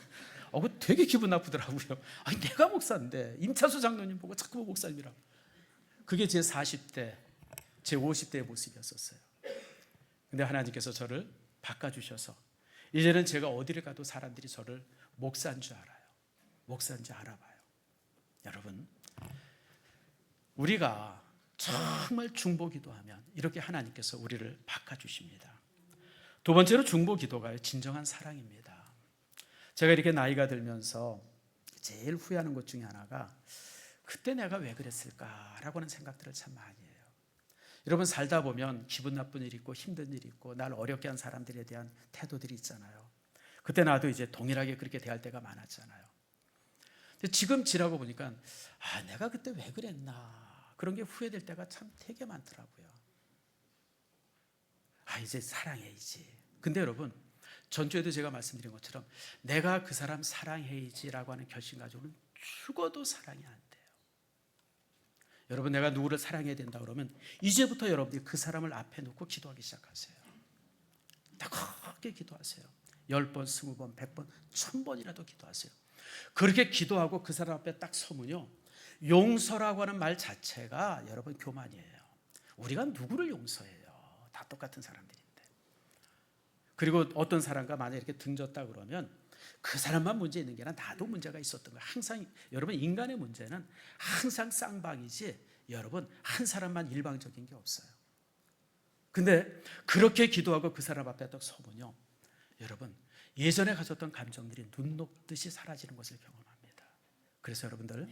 되게 기분 나쁘더라고요. 아니 내가 목사인데 임창수 장로님 보고 자꾸 목사님이라고. 그게 제 40대 제 50대의 모습이었었어요. 근데 하나님께서 저를 바꿔주셔서 이제는 제가 어디를 가도 사람들이 저를 목사인 줄 알아요. 목사인 줄 알아봐요. 여러분 우리가 정말 중보기도하면 이렇게 하나님께서 우리를 바꿔주십니다. 두 번째로 중보기도가 진정한 사랑입니다. 제가 이렇게 나이가 들면서 제일 후회하는 것 중에 하나가 그때 내가 왜 그랬을까라고 하는 생각들을 참 많이 해요. 여러분 살다 보면 기분 나쁜 일이 있고 힘든 일이 있고 날 어렵게 한 사람들에 대한 태도들이 있잖아요. 그때 나도 이제 동일하게 그렇게 대할 때가 많았잖아요. 근데 지금 지나고 보니까 내가 그때 왜 그랬나 그런 게 후회될 때가 참 되게 많더라고요. 이제 사랑해야지. 근데 여러분 전주에도 제가 말씀드린 것처럼 내가 그 사람 사랑해야지라고 하는 결심 가지고는 죽어도 사랑이 안 돼요. 여러분 내가 누구를 사랑해야 된다 그러면 이제부터 여러분들이 그 사람을 앞에 놓고 기도하기 시작하세요. 크게 기도하세요. 10번, 20번, 100번, 1000번이라도 기도하세요. 그렇게 기도하고 그 사람 앞에 딱 서면요 용서라고 하는 말 자체가 여러분 교만이에요. 우리가 누구를 용서해요? 다 똑같은 사람들인데. 그리고 어떤 사람과 만약에 이렇게 등졌다 그러면 그 사람만 문제 있는 게 아니라 나도 문제가 있었던 거예요. 항상 여러분 인간의 문제는 항상 쌍방이지 여러분 한 사람만 일방적인 게 없어요. 근데 그렇게 기도하고 그 사람 앞에 딱 서면요 여러분 예전에 가졌던 감정들이 눈 녹듯이 사라지는 것을 경험합니다. 그래서 여러분들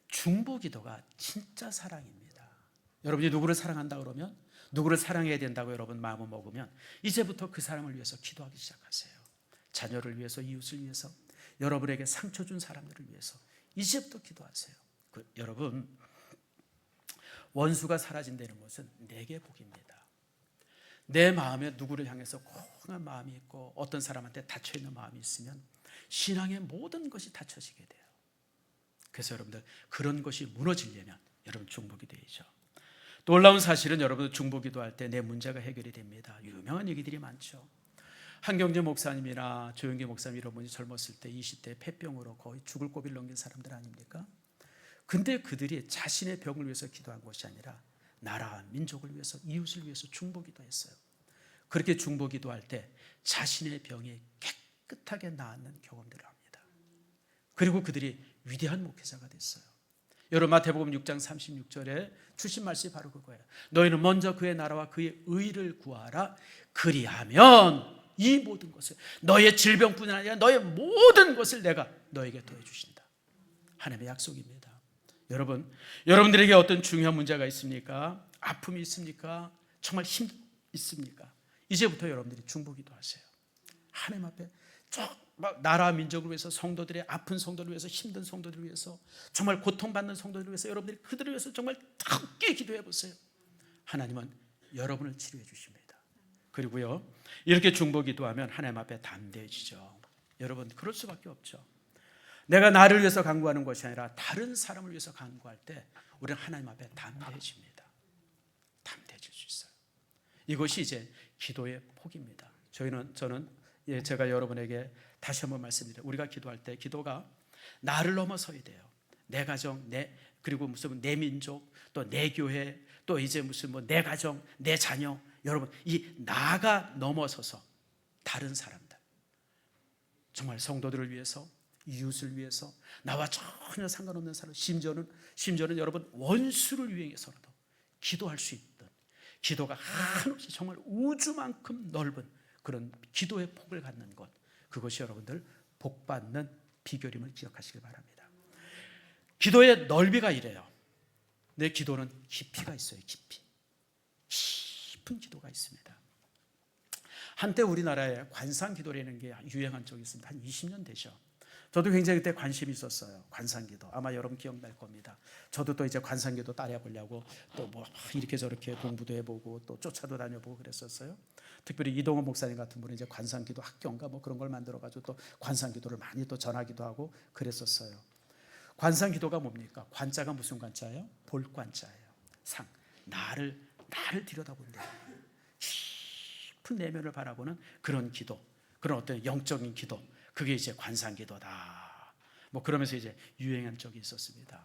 중보기도가 진짜 사랑입니다. 여러분이 누구를 사랑한다 그러면 누구를 사랑해야 된다고 여러분 마음을 먹으면 이제부터 그 사람을 위해서 기도하기 시작하세요. 자녀를 위해서, 이웃을 위해서, 여러분에게 상처 준 사람들을 위해서 이제부터 기도하세요. 여러분 원수가 사라진다는 것은 내게 복입니다. 내 마음에 누구를 향해서 공한 마음이 있고 어떤 사람한테 닫혀있는 마음이 있으면 신앙의 모든 것이 닫혀지게 돼요. 그래서 여러분들 그런 것이 무너지려면 여러분 중보기도해야죠. 놀라운 사실은 여러분 중보기도할 때 내 문제가 해결이 됩니다. 유명한 얘기들이 많죠. 한경재 목사님이나 조영기 목사님 이런 분이 젊었을 때 20대 폐병으로 거의 죽을 고비를 넘긴 사람들 아닙니까? 근데 그들이 자신의 병을 위해서 기도한 것이 아니라 나라, 민족을 위해서, 이웃을 위해서 중보기도했어요. 그렇게 중보기도할 때 자신의 병이 깨끗하게 나았는 경험들을 합니다. 그리고 그들이 위대한 목회자가 됐어요. 여러분 마태복음 6장 36절에 주신 말씀이 바로 그거예요. 너희는 먼저 그의 나라와 그의 의를 구하라. 그리하면 이 모든 것을 너의 질병뿐만 아니라 너의 모든 것을 내가 너에게 더해 주신다. 하나님의 약속입니다. 여러분들에게 어떤 중요한 문제가 있습니까? 아픔이 있습니까? 정말 힘 있습니까? 이제부터 여러분들이 중보기도 하세요. 하나님 앞에 나라 민족을 위해서, 성도들의 아픈 성도를 위해서, 힘든 성도들을 위해서, 정말 고통받는 성도들을 위해서 여러분들이 그들을 위해서 정말 함께 기도해 보세요. 하나님은 여러분을 치료해 주십니다. 그리고요 이렇게 중보기도하면 하나님 앞에 담대해지죠. 여러분 그럴 수밖에 없죠. 내가 나를 위해서 간구하는 것이 아니라 다른 사람을 위해서 간구할 때 우리는 하나님 앞에 담대해집니다. 담대해질 수 있어요. 이것이 이제 기도의 폭입니다. 저는 제가 여러분에게 다시 한번 말씀드려요. 우리가 기도할 때 기도가 나를 넘어서야 돼요. 내 가정, 그리고 무슨 내 민족, 또 내 교회, 또 이제 무슨 뭐 내 가정, 내 자녀, 여러분 이 나가 넘어서서 다른 사람들, 정말 성도들을 위해서, 이웃을 위해서, 나와 전혀 상관없는 사람, 심지어는 여러분 원수를 위해서라도 기도할 수 있던, 기도가 한없이 정말 우주만큼 넓은 그런 기도의 폭을 갖는 것, 그것이 여러분들 복받는 비결임을 기억하시길 바랍니다. 기도의 넓이가 이래요. 내 기도는 깊이가 있어요. 깊은 기도가 있습니다. 한때 우리나라에 관상기도라는 게 유행한 적이 있습니다. 한 20년 되죠. 저도 굉장히 그때 관심이 있었어요. 관상기도. 아마 여러분 기억날 겁니다. 저도 또 이제 관상기도 따라해보려고 또 뭐 이렇게 저렇게 공부도 해보고 또 쫓아도 다녀보고 그랬었어요. 특별히 이동원 목사님 같은 분은 이제 관상기도 학교인가 뭐 그런 걸 만들어가지고 또 관상기도를 많이 또 전하기도 하고 그랬었어요. 관상기도가 뭡니까? 관자가 무슨 관자예요? 볼 관자예요. 나를 들여다본다. 깊은 내면을 바라보는 그런 기도, 그런 어떤 영적인 기도, 그게 이제 관상기도다. 뭐 그러면서 이제 유행한 적이 있었습니다.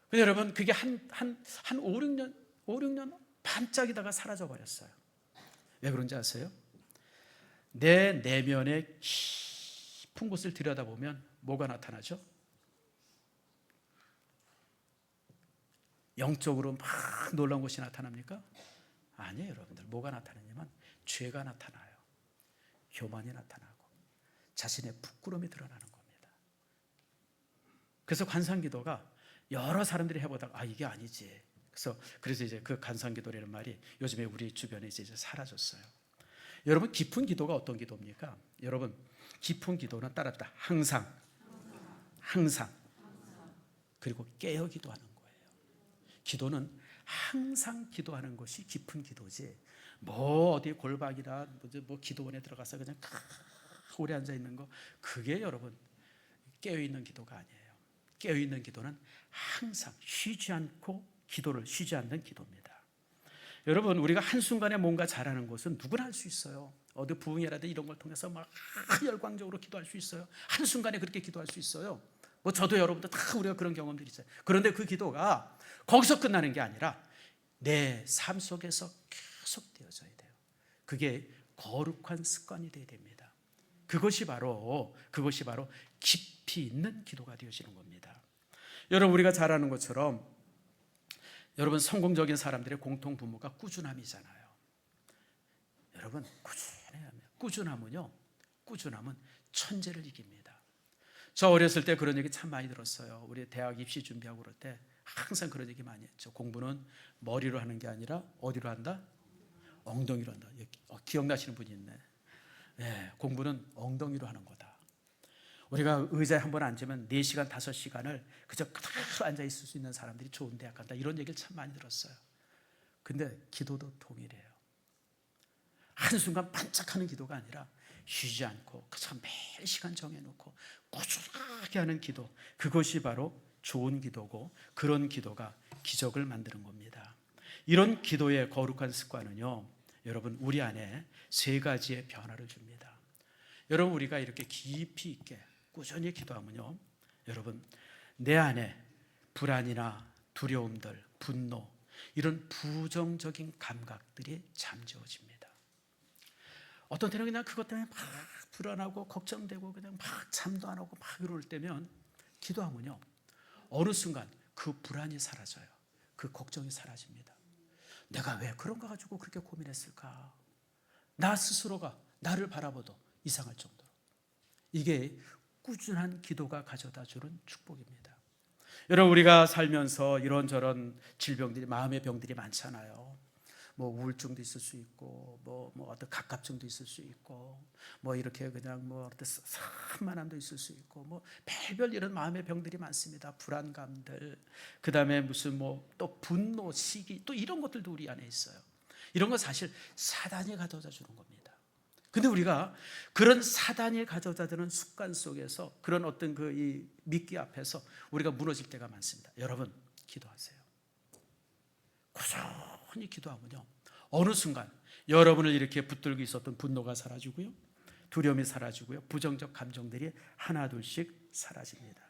근데 여러분 그게 한 5, 6년 반짝이다가 사라져 버렸어요. 왜 그런지 아세요? 내 내면의 깊은 곳을 들여다보면 뭐가 나타나죠? 영적으로 막 놀라운 것이 나타납니까? 아니에요, 여러분들. 뭐가 나타나냐면 죄가 나타나요. 교만이 나타나고 자신의 부끄러움이 드러나는 겁니다. 그래서 관상기도가 여러 사람들이 해보다가 이게 아니지. 그래서 이제 그 관상기도라는 말이 요즘에 우리 주변에 이제 사라졌어요. 여러분 깊은 기도가 어떤 기도입니까? 여러분 깊은 기도는 따랐다. 항상 그리고 깨어 기도하는 거예요. 기도는 항상 기도하는 것이 깊은 기도지. 뭐 어디 골방이나 뭐 기도원에 들어가서 그냥 오래 앉아 있는 거, 그게 여러분 깨어 있는 기도가 아니에요. 깨어 있는 기도는 항상 쉬지 않는 기도입니다. 여러분 우리가 한순간에 뭔가 잘하는 것은 누구나 할 수 있어요. 어디 부흥회라든지 이런 걸 통해서 막 열광적으로 기도할 수 있어요. 한순간에 그렇게 기도할 수 있어요. 뭐 저도 여러분도 다 우리가 그런 경험들이 있어요. 그런데 그 기도가 거기서 끝나는 게 아니라 내 삶 속에서 계속 되어져야 돼요. 그게 거룩한 습관이 되어야 됩니다. 그것이 바로 깊이 있는 기도가 되어지는 겁니다. 여러분 우리가 잘 아는 것처럼 여러분 성공적인 사람들의 공통 분모가 꾸준함이잖아요. 여러분 꾸준함은 천재를 이깁니다. 저 어렸을 때 그런 얘기 참 많이 들었어요. 우리 대학 입시 준비하고 그럴 때 항상 그런 얘기 많이 했죠. 공부는 머리로 하는 게 아니라 어디로 한다? 엉덩이로 한다. 기억나시는 분이 있네. 네, 공부는 엉덩이로 하는 거다. 우리가 의자에 한번 앉으면 4시간, 5시간을 그저 그대로 앉아 있을 수 있는 사람들이 좋은 대학 간다. 이런 얘기를 참 많이 들었어요. 근데 기도도 동일해요. 한순간 반짝하는 기도가 아니라 쉬지 않고 그저 매일 시간 정해놓고 꾸준하게 하는 기도, 그것이 바로 좋은 기도고 그런 기도가 기적을 만드는 겁니다. 이런 기도의 거룩한 습관은요, 여러분 우리 안에 3가지의 변화를 줍니다. 여러분 우리가 이렇게 깊이 있게 꾸준히 기도하면요, 여러분 내 안에 불안이나 두려움들, 분노, 이런 부정적인 감각들이 잠재워집니다. 어떤 때는 그냥 그것 때문에 막 불안하고 걱정되고 그냥 막 잠도 안 오고 막 이럴 때면 기도하면요, 어느 순간 그 불안이 사라져요. 그 걱정이 사라집니다. 내가 왜 그런 거 가지고 그렇게 고민했을까? 나 스스로가 나를 바라봐도 이상할 정도로. 이게 꾸준한 기도가 가져다주는 축복입니다. 여러분 우리가 살면서 이런저런 질병들이, 마음의 병들이 많잖아요. 뭐 우울증도 있을 수 있고 뭐 어떤 갑갑증도 있을 수 있고 뭐 이렇게 그냥 뭐 어떤 산만함도 있을 수 있고 뭐 별별 이런 마음의 병들이 많습니다. 불안감들, 그다음에 무슨 뭐 또 분노, 시기, 또 이런 것들도 우리 안에 있어요. 이런 건 사실 사단이 가져다 주는 겁니다. 근데 우리가 그런 사단이 가져다 드는 습관 속에서 그런 어떤 이 미끼 앞에서 우리가 무너질 때가 많습니다. 여러분, 기도하세요. 꾸준히 기도하면요, 어느 순간 여러분을 이렇게 붙들고 있었던 분노가 사라지고요, 두려움이 사라지고요, 부정적 감정들이 하나둘씩 사라집니다.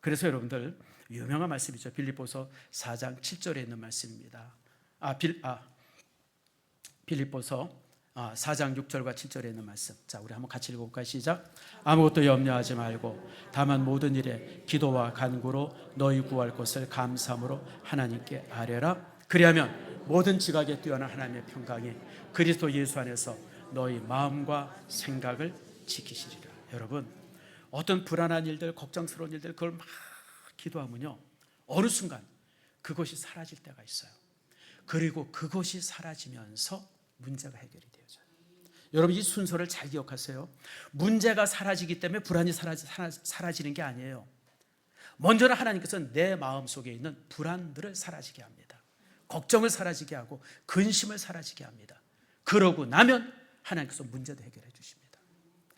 그래서 여러분들, 유명한 말씀이죠. 빌립보서 4장 7절에 있는 말씀입니다. 빌립보서 4장 6절과 7절에 있는 말씀. 자, 우리 한번 같이 읽어볼까요? 시작. 아무것도 염려하지 말고 다만 모든 일에 기도와 간구로 너희 구할 것을 감사함으로 하나님께 아뢰라. 그리하면 모든 지각에 뛰어난 하나님의 평강이 그리스도 예수 안에서 너희 마음과 생각을 지키시리라. 여러분, 어떤 불안한 일들, 걱정스러운 일들, 그걸 막 기도하면요, 어느 순간 그것이 사라질 때가 있어요. 그리고 그것이 사라지면서 문제가 해결이 되어져요. 여러분, 이 순서를 잘 기억하세요. 문제가 사라지기 때문에 불안이 사라지는 게 아니에요. 먼저는 하나님께서는 내 마음속에 있는 불안들을 사라지게 합니다. 걱정을 사라지게 하고 근심을 사라지게 합니다. 그러고 나면 하나님께서 문제도 해결해 주십니다.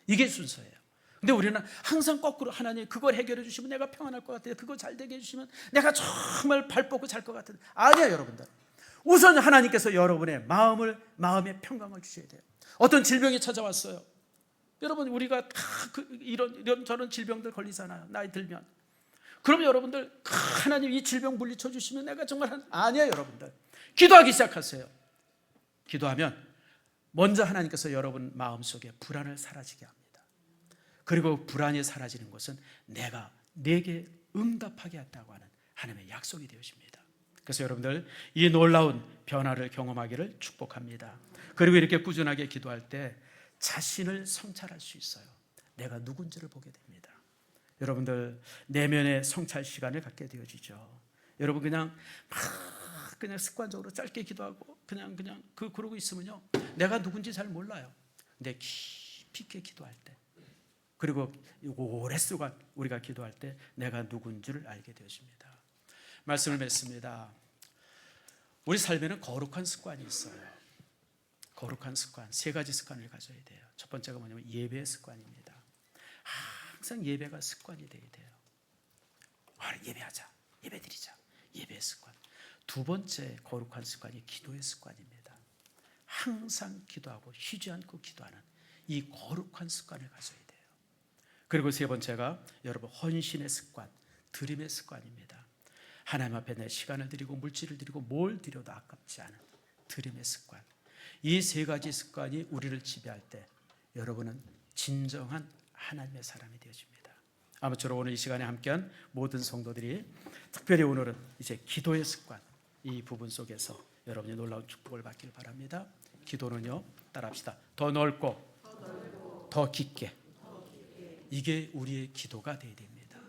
이게 순서예요. 근데 우리는 항상 거꾸로, 하나님 그걸 해결해 주시면 내가 평안할 것 같아요, 그거 잘 되게 해주시면 내가 정말 발 뻗고 잘 것 같은데, 아니야. 여러분들, 우선 하나님께서 여러분의 마음의 평강을 주셔야 돼요. 어떤 질병이 찾아왔어요. 여러분, 우리가 다 이런 저런 질병들 걸리잖아요, 나이 들면. 그럼 여러분들, 하나님 이 질병 물리쳐 주시면 내가 정말 아니야. 여러분들, 기도하기 시작하세요. 기도하면 먼저 하나님께서 여러분 마음속에 불안을 사라지게 합니다. 그리고 불안이 사라지는 것은 내게 응답하게 했다고 하는 하나님의 약속이 되어집니다. 그래서 여러분들, 이 놀라운 변화를 경험하기를 축복합니다. 그리고 이렇게 꾸준하게 기도할 때 자신을 성찰할 수 있어요. 내가 누군지를 보게 됩니다. 여러분들, 내면의 성찰 시간을 갖게 되어지죠. 여러분, 그냥 습관적으로 짧게 기도하고 그러고 있으면요, 내가 누군지 잘 몰라요. 근데 깊이 있게 기도할 때, 그리고 오랫동안 우리가 기도할 때 내가 누군지를 알게 되어집니다. 말씀을 맺습니다. 우리 삶에는 거룩한 습관이 있어요. 거룩한 습관, 세 가지 습관을 가져야 돼요. 첫 번째가 뭐냐면 예배의 습관입니다. 항상 예배가 습관이 돼야 돼요. 예배하자, 예배드리자, 예배의 습관. 두 번째 거룩한 습관이 기도의 습관입니다. 항상 기도하고 쉬지 않고 기도하는 이 거룩한 습관을 가져야 돼요. 그리고 세 번째가 여러분, 헌신의 습관, 드림의 습관입니다. 하나님 앞에 내 시간을 드리고 물질을 드리고 뭘 드려도 아깝지 않은 드림의 습관. 이 세 가지 습관이 우리를 지배할 때 여러분은 진정한 하나님의 사람이 되어집니다. 아무쪼록 오늘 이 시간에 함께한 모든 성도들이, 특별히 오늘은 이제 기도의 습관, 이 부분 속에서 여러분이 놀라운 축복을 받기를 바랍니다. 기도는요, 따라합시다. 더 넓고 더 깊게. 이게 우리의 기도가 되어야 됩니다.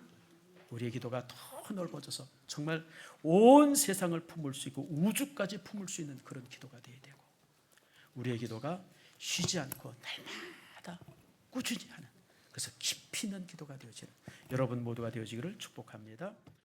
우리의 기도가 더 넓어져서 정말 온 세상을 품을 수 있고 우주까지 품을 수 있는 그런 기도가 되어야 되고, 우리의 기도가 쉬지 않고 날마다 꾸준히 하는, 그래서 깊이 있는 기도가 되어지는 여러분 모두가 되어지기를 축복합니다.